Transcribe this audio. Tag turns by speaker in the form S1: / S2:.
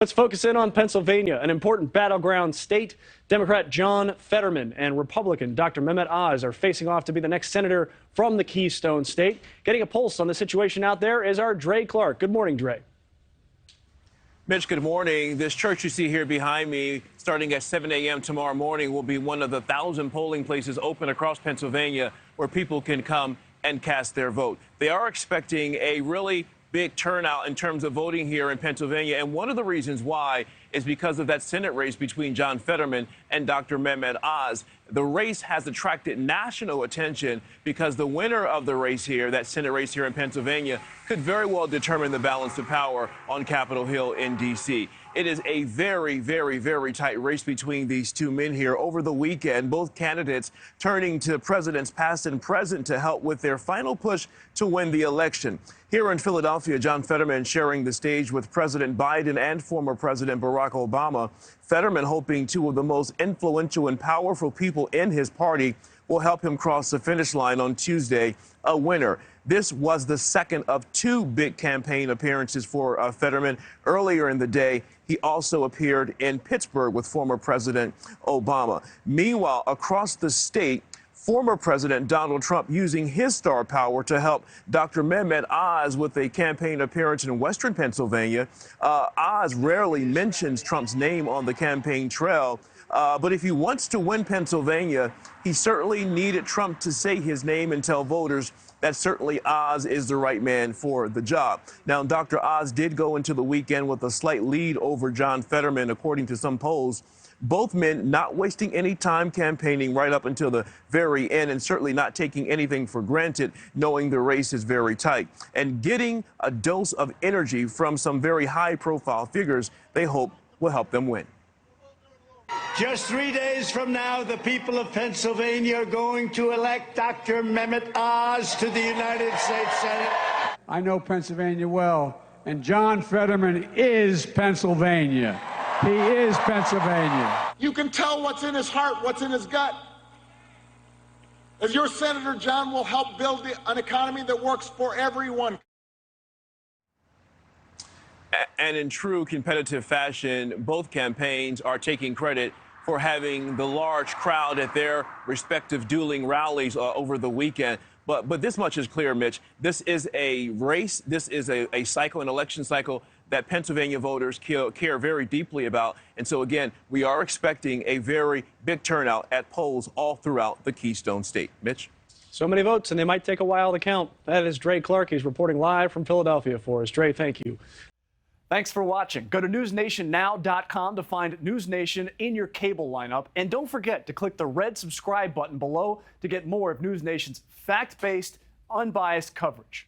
S1: Let's focus in on Pennsylvania, an important battleground state. Democrat John Fetterman and Republican Dr. Mehmet are facing off to be the next senator from the Keystone State. Getting a pulse on the situation out there is our Dre Clark. Good morning, Dre.
S2: Mitch, good morning. This church you see here behind me, starting at 7 a.m. tomorrow morning, will be one of the 1,000 polling places open across Pennsylvania where people can come and cast their vote. They are expecting a really big turnout in terms of voting here in Pennsylvania. And one of the reasons why is because of that Senate race between John Fetterman and Dr. Mehmet. The race has attracted national attention because the winner of the race here, that Senate race here in Pennsylvania, could very well determine the balance of power on Capitol Hill in D.C. It is a very, very, very tight race between these two men here. Over the weekend, both candidates turning to presidents past and present to help with their final push to win the election. Here in Philadelphia, John Fetterman sharing the stage with President Biden and former President Barack Obama. Fetterman hoping two of the most influential and powerful people in his party will help him cross the finish line on Tuesday, a winner. This was the second of two big campaign appearances for Fetterman. Earlier in the day, he also appeared in Pittsburgh with former President Obama. Meanwhile, across the state, former President Donald Trump using his star power to help Dr. Mehmet with a campaign appearance in Western Pennsylvania. Oz rarely mentions Trump's name on the campaign trail. But if he wants to win Pennsylvania, he certainly needed Trump to say his name and tell voters that certainly Oz is the right man for the job. Now, Dr. Oz did go into the weekend with a slight lead over John Fetterman, according to some polls. Both men not wasting any time campaigning right up until the very end, and certainly not taking anything for granted, knowing the race is very tight. And getting a dose of energy from some very high-profile figures they hope will help them win.
S3: Just 3 days from now, the people of Pennsylvania are going to elect Dr. Mehmet to the United States Senate.
S4: I know Pennsylvania well, and John Fetterman is Pennsylvania. He is Pennsylvania.
S5: You can tell what's in his heart, what's in his gut. As your Senator, John will help build an economy that works for everyone.
S2: And in true competitive fashion, both campaigns are taking credit for having the large crowd at their respective dueling rallies over the weekend. But this much is clear, Mitch. This is a race. This is a cycle, an election cycle that Pennsylvania voters care very deeply about. And so, again, we are expecting a very big turnout at polls all throughout the Keystone State. Mitch?
S1: So many votes, and they might take a while to count. That is Dre Clark. He's reporting live from Philadelphia for us. Dre, thank you. Thanks for watching. Go to newsnationnow.com to find NewsNation in your cable lineup. And don't forget to click the red subscribe button below to get more of NewsNation's fact-based, unbiased coverage.